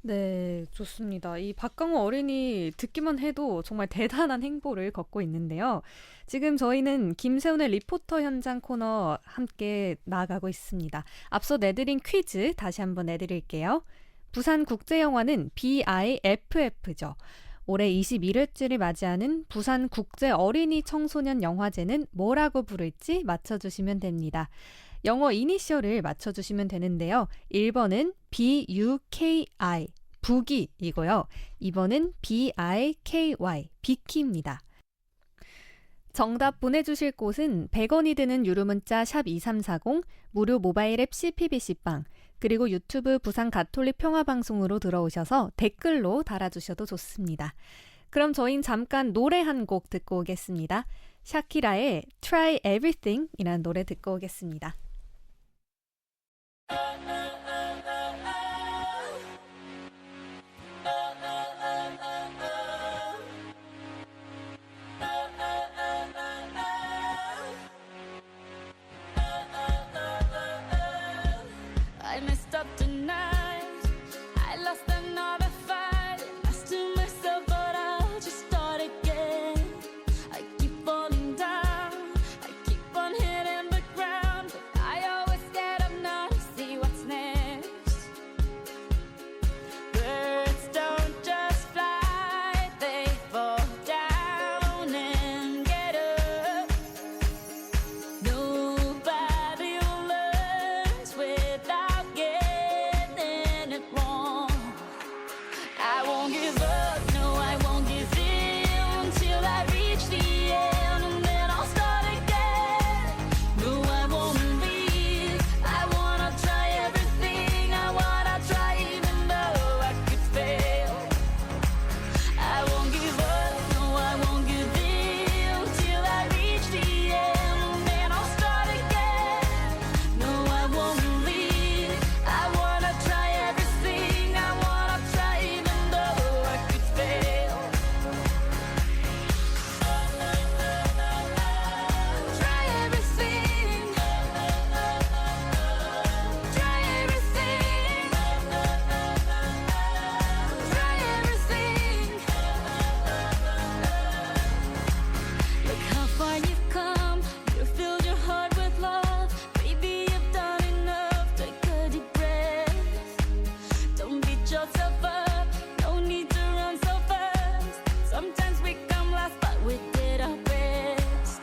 네, 좋습니다. 이 박강호 어린이 듣기만 해도 정말 대단한 행보를 걷고 있는데요. 지금 저희는 김세훈의 리포터 현장 코너 함께 나아가고 있습니다. 앞서 내드린 퀴즈 다시 한번 내드릴게요. 부산국제영화는 BIFF죠. 올해 21회째를 맞이하는 부산국제 어린이 청소년 영화제는 뭐라고 부를지 맞춰주시면 됩니다. 영어 이니셜을 맞춰주시면 되는데요. 1번은 BUKI, 부기이고요. 2번은 BIKY, 비키입니다. 정답 보내주실 곳은 100원이 드는 유료문자 샵 2340, 무료 모바일 앱 CPBC빵, 그리고 유튜브 부산 가톨릭 평화방송으로 들어오셔서 댓글로 달아주셔도 좋습니다. 그럼 저희는 잠깐 노래 한 곡 듣고 오겠습니다. 샤키라의 Try Everything 이라는 노래 듣고 오겠습니다. I messed up tonight. I lost another fight. Lost to myself, but I'll just start again. I keep falling down. I keep on hitting the ground, but I always get up now to see what's next. Birds don't just fly, they fall down and get up. Nobody learns without getting it wrong. I won't give up, no, I won't give in till I reach the end, and then I'll start again. No, I won't leave. I wanna try everything. I wanna try even though I could fail. I won't give up, no, I won't give in till I reach the end, and then I'll start again. No, I won't leave. I wanna try everything. I wanna try even though I could fail. Try everything. Try everything. Try everything. Look how far you've come. You've filled your heart with love. Baby, you've done enough. Take a deep breath. Don't beat yourself up. No need to run so fast. Sometimes we come last, but we did our best.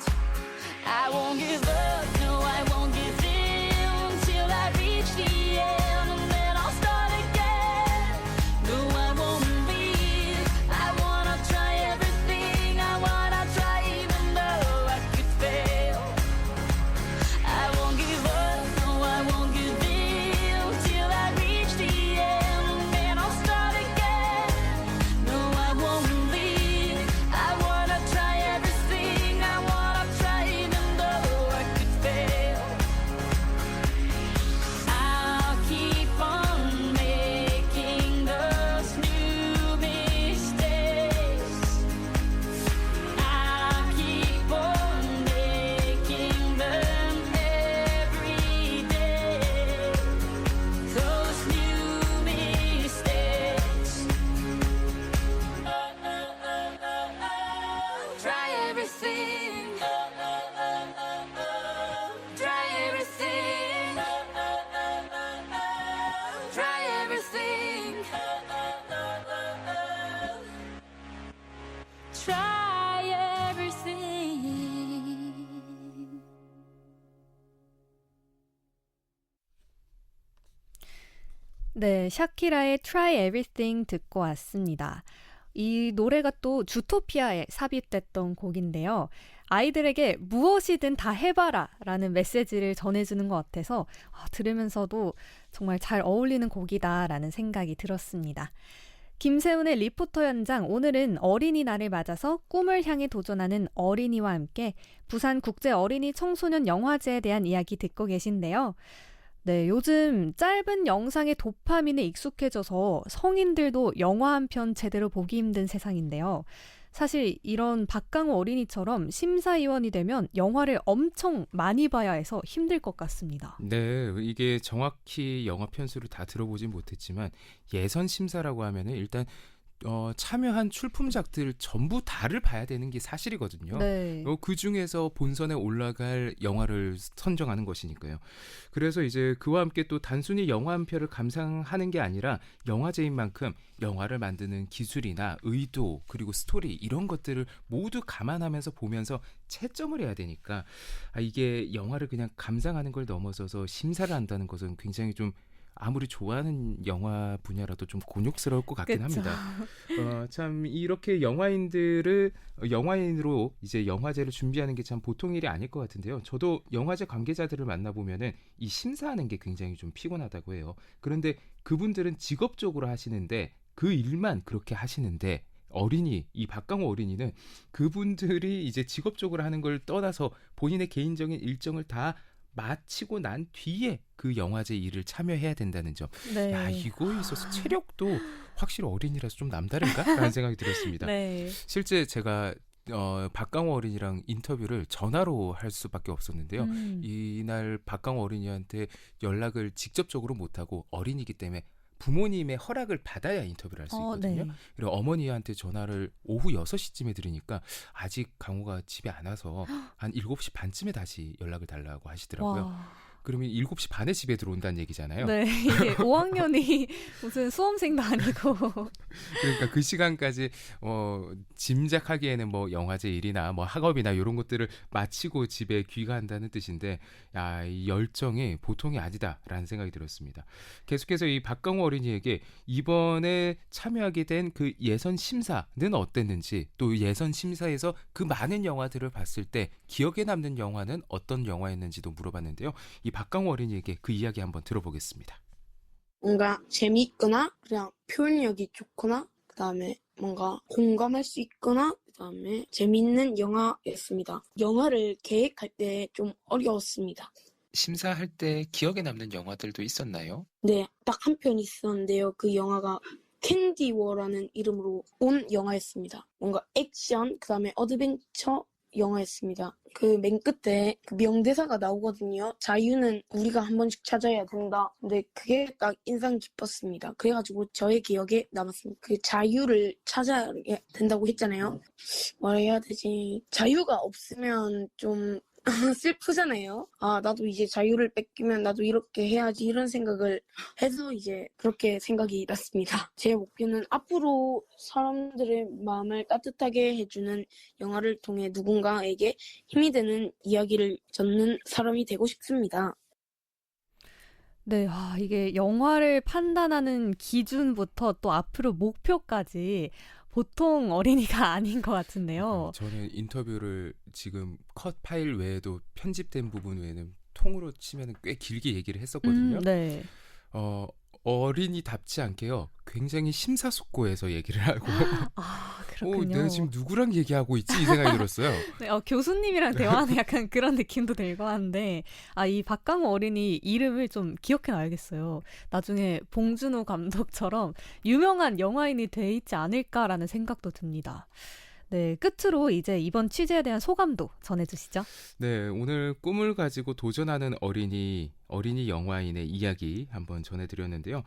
I won't give up. No, I won't give in till I reach the end, and then I'll start again. No, I won't leave. I wanna try everything. I wanna try even though I could fail. I won't give up. No, I won't give in till I reach the end, and then I'll start again. No, I won't leave. I wanna try everything. I wanna try even though I could fail. I'll keep on making those new mistakes. I'll keep on making them every day. Those new mistakes. Try everything. Try everything. Try everything. Try everything. 네, 샤키라의 Try Everything 듣고 왔습니다. 이 노래가 또 주토피아에 삽입됐던 곡인데요. 아이들에게 무엇이든 다 해봐라 라는 메시지를 전해주는 것 같아서 들으면서도 정말 잘 어울리는 곡이다라는 생각이 들었습니다. 김세훈의 리포터 현장, 오늘은 어린이날을 맞아서 꿈을 향해 도전하는 어린이와 함께 부산 국제 어린이 청소년 영화제에 대한 이야기 듣고 계신데요. 네, 요즘 짧은 영상의 도파민에 익숙해져서 성인들도 영화 한 편 제대로 보기 힘든 세상인데요. 사실 이런 박강호 어린이처럼 심사위원이 되면 영화를 엄청 많이 봐야 해서 힘들 것 같습니다. 네, 이게 정확히 영화 편수를 다 들어보진 못했지만 예선 심사라고 하면은 일단 참여한 출품작들 전부 다를 봐야 되는 게 사실이거든요. 네. 그 중에서 본선에 올라갈 영화를 선정하는 것이니까요. 그래서 이제 그와 함께 또 단순히 영화 한 편을 감상하는 게 아니라 영화제인 만큼 영화를 만드는 기술이나 의도 그리고 스토리 이런 것들을 모두 감안하면서 보면서 채점을 해야 되니까 이게 영화를 그냥 감상하는 걸 넘어서서 심사를 한다는 것은 굉장히 좀 아무리 좋아하는 영화 분야라도 좀 곤욕스러울 것 같긴 그쵸. 합니다. 참 이렇게 영화인으로 이제 영화제를 준비하는 게 참 보통 일이 아닐 것 같은데요. 저도 영화제 관계자들을 만나보면은 이 심사하는 게 굉장히 좀 피곤하다고 해요. 그런데 그분들은 직업적으로 하시는데 그 일만 그렇게 하시는데 이 박강호 어린이는 그분들이 이제 직업적으로 하는 걸 떠나서 본인의 개인적인 일정을 다 마치고 난 뒤에 그 영화제 일을 참여해야 된다는 점. 네. 야, 이거에 있어서 체력도 확실히 어린이라서 좀 남다른가? 라는 생각이 들었습니다. 네. 실제 제가 박강호 어린이랑 인터뷰를 전화로 할 수밖에 없었는데요. 이날 박강호 어린이한테 연락을 직접적으로 못하고 어린이기 때문에 부모님의 허락을 받아야 인터뷰를 할 수 있거든요. 네. 그리고 어머니한테 전화를 오후 6시쯤에 드리니까 아직 강호가 집에 안 와서 한 7시 반쯤에 다시 연락을 달라고 하시더라고요. 와. 그러면 7시 반에 집에 들어온다는 얘기잖아요. 네, 이게 5학년이 무슨 수험생도 아니고. 그러니까 그 시간까지 짐작하기에는 뭐 영화제 일이나 뭐 학업이나 이런 것들을 마치고 집에 귀가한다는 뜻인데, 야, 이 열정이 보통이 아니다라는 생각이 들었습니다. 계속해서 이 박강호 어린이에게 이번에 참여하게 된 그 예선 심사는 어땠는지, 또 예선 심사에서 그 많은 영화들을 봤을 때 기억에 남는 영화는 어떤 영화였는지도 물어봤는데요. 이 박강호 어린이에게 그 이야기 한번 들어보겠습니다. 뭔가 재미있거나 그냥 표현력이 좋거나 그다음에 뭔가 공감할 수 있거나 그다음에 재미있는 영화였습니다. 영화를 계획할 때 좀 어려웠습니다. 심사할 때 기억에 남는 영화들도 있었나요? 네, 딱 한 편 있었는데요. 그 영화가 캔디워라는 이름으로 온 영화였습니다. 뭔가 액션, 그다음에 어드벤처 영화였습니다. 그 맨 끝에 그 명대사가 나오거든요. 자유는 우리가 한 번씩 찾아야 된다. 근데 그게 딱 인상 깊었습니다. 그래가지고 저의 기억에 남았습니다. 그 자유를 찾아야 된다고 했잖아요. 뭐라 해야 되지? 자유가 없으면 좀 슬프잖아요. 아, 나도 이제 자유를 뺏기면 나도 이렇게 해야지 이런 생각을 해서 이제 그렇게 생각이 났습니다. 제 목표는 앞으로 사람들의 마음을 따뜻하게 해주는 영화를 통해 누군가에게 힘이 되는 이야기를 전는 사람이 되고 싶습니다. 네, 이게 영화를 판단하는 기준부터 또 앞으로 목표까지 보통 어린이가 아닌 것 같은데요. 저는 인터뷰를 지금 컷 파일 외에도 편집된 부분 외에는 통으로 치면 꽤 길게 얘기를 했었거든요. 네. 어린이답지 않게요. 굉장히 심사숙고해서 얘기를 하고 그렇군요. 내가 지금 누구랑 얘기하고 있지? 이 생각이 들었어요. 네, 교수님이랑 대화하는 약간 그런 느낌도 들고 하는데 이 박강호 어린이 이름을 좀 기억해놔야겠어요. 나중에 봉준호 감독처럼 유명한 영화인이 돼 있지 않을까라는 생각도 듭니다. 네, 끝으로 이제 이번 취재에 대한 소감도 전해주시죠. 네, 오늘 꿈을 가지고 도전하는 어린이 영화인의 이야기 한번 전해드렸는데요.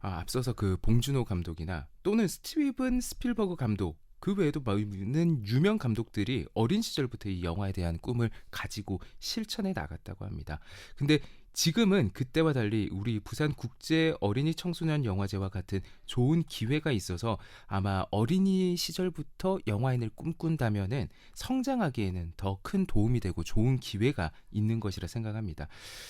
앞서서 그 봉준호 감독이나 또는 스티븐 스필버그 감독, 그 외에도 많은 유명 감독들이 어린 시절부터 이 영화에 대한 꿈을 가지고 실천해 나갔다고 합니다. 근데 지금은 그때와 달리 우리 부산 국제 어린이 청소년 영화제와 같은 좋은 기회가 있어서 아마 어린이 시절부터 영화인을 꿈꾼다면은 성장하기에는 더 큰 도움이 되고 좋은 기회가 있는 것이라 생각합니다.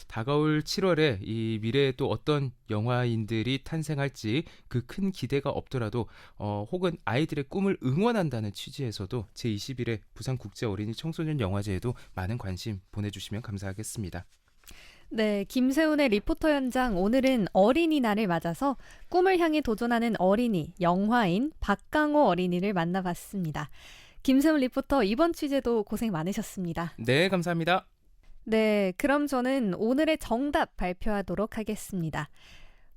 다가올 7월에 이 미래에 또 어떤 영화인들이 탄생할지 그 큰 기대가 없더라도 혹은 아이들의 꿈을 응원한다는 취지에서도 제21회 부산 국제 어린이 청소년 영화제에도 많은 관심 보내주시면 감사하겠습니다. 네, 김세훈의 리포터 현장, 오늘은 어린이날을 맞아서 꿈을 향해 도전하는 어린이, 영화인 박강호 어린이를 만나봤습니다. 김세훈 리포터, 이번 취재도 고생 많으셨습니다. 네, 감사합니다. 네, 그럼 저는 오늘의 정답 발표하도록 하겠습니다.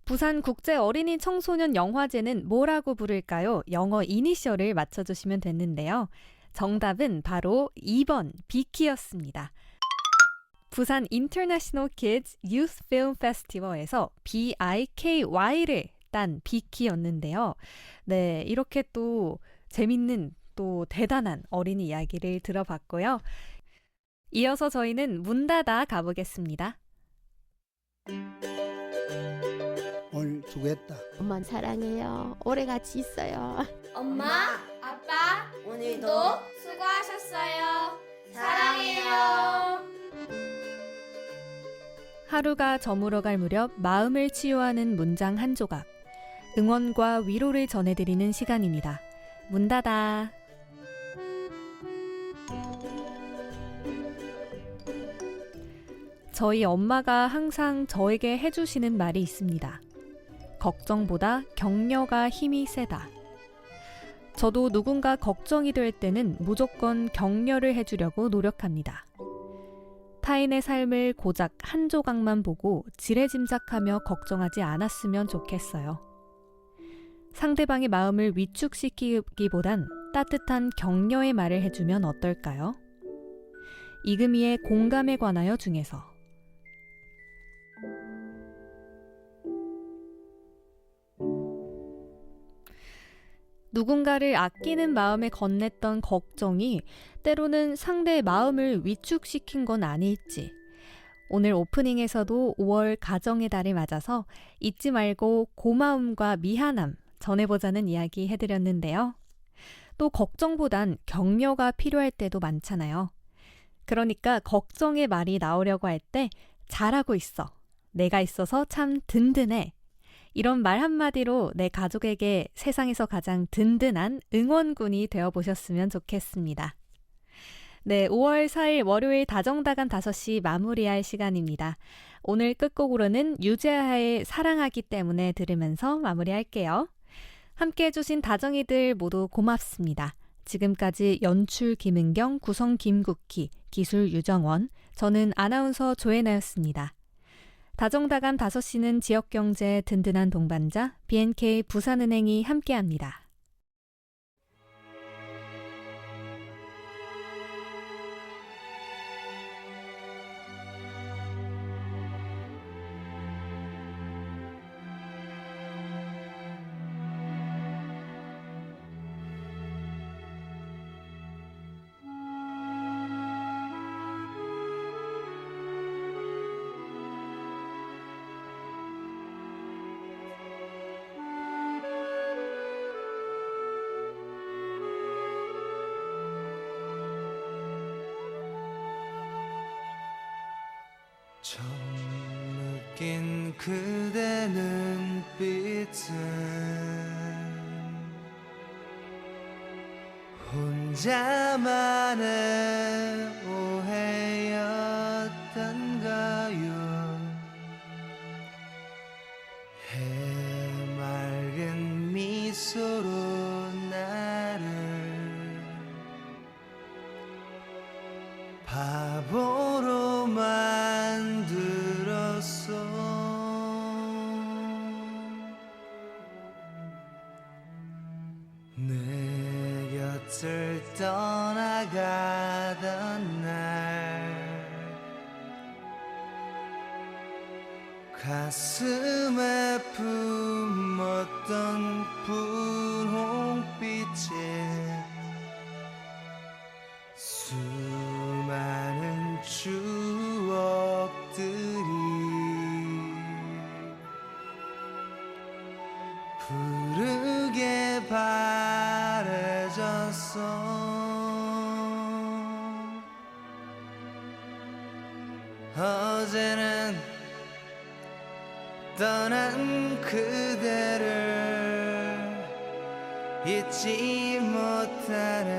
부산 국제 어린이 청소년 영화제는 뭐라고 부를까요? 영어 이니셜을 맞춰주시면 됐는데요. 정답은 바로 2번 비키였습니다. 부산 인터내셔널 키즈 유스 필름 페스티벌에서 BIKY를 딴 비키였는데요. 네, 이렇게 또 재밌는 또 대단한 어린이 이야기를 들어봤고요. 이어서 저희는 문 닫아 가보겠습니다. 오늘 수고했다. 엄마 사랑해요. 오래같이 있어요. 엄마, 아빠, 오늘도 수고하셨어요. 사랑해요. 하루가 저물어갈 무렵 마음을 치유하는 문장 한 조각. 응원과 위로를 전해드리는 시간입니다. 문 닫아. 저희 엄마가 항상 저에게 해주시는 말이 있습니다. 걱정보다 격려가 힘이 세다. 저도 누군가 걱정이 될 때는 무조건 격려를 해주려고 노력합니다. 타인의 삶을 고작 한 조각만 보고 지레짐작하며 걱정하지 않았으면 좋겠어요. 상대방의 마음을 위축시키기보단 따뜻한 격려의 말을 해주면 어떨까요? 이금희의 공감에 관하여 중에서 누군가를 아끼는 마음에 건넸던 걱정이 때로는 상대의 마음을 위축시킨 건 아닐지. 오늘 오프닝에서도 5월 가정의 달을 맞아서 잊지 말고 고마움과 미안함 전해보자는 이야기 해드렸는데요. 또 걱정보단 격려가 필요할 때도 많잖아요. 그러니까 걱정의 말이 나오려고 할 때 잘하고 있어. 내가 있어서 참 든든해. 이런 말 한마디로 내 가족에게 세상에서 가장 든든한 응원군이 되어보셨으면 좋겠습니다. 네, 5월 4일 월요일 다정다감 5시 마무리할 시간입니다. 오늘 끝곡으로는 유재하의 사랑하기 때문에 들으면서 마무리할게요. 함께 해주신 다정이들 모두 고맙습니다. 지금까지 연출 김은경, 구성 김국희, 기술 유정원, 저는 아나운서 조혜나였습니다. 다정다감 5시는 지역경제 든든한 동반자 BNK 부산은행이 함께합니다. 처음 느낀 그대 눈빛은 혼자만의 오해였던가요. 해맑은 미소로 나를 바보로 만들었어. 내 곁을 떠나가던 날 가슴에 품었던 분홍빛에 수많은 추억들이 푸르게 바래졌어. 어제는 떠난 그대를 잊지 못하는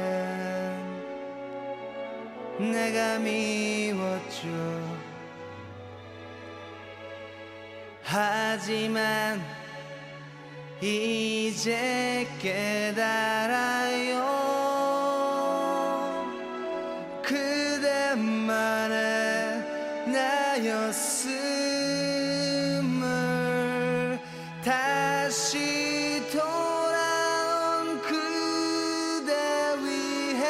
내가 미웠죠. 하지만 이제 깨달아요. 그대만의 나였음을 다시 돌아온 그대 위해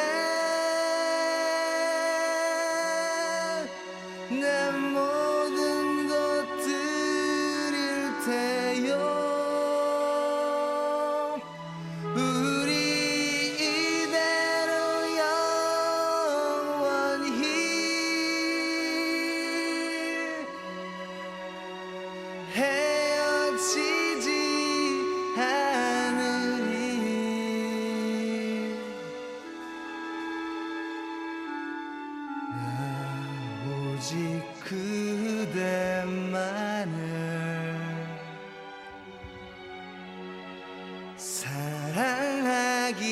내 모든 것 드릴 테요. 우리 이대로 영원히 헤어지지 않으리. 나 오직 그대만을 사랑하기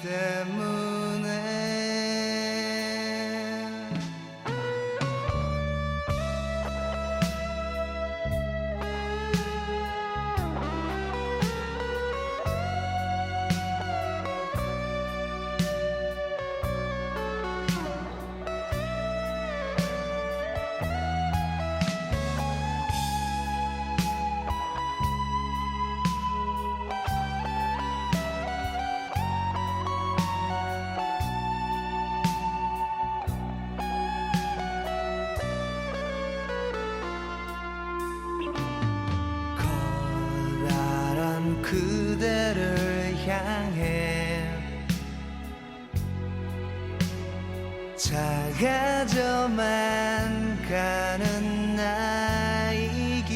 때문에. 커다란 그대를 향해 작아져만 가는 나이기에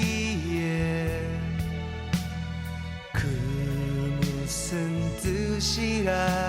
그 무슨 뜻이라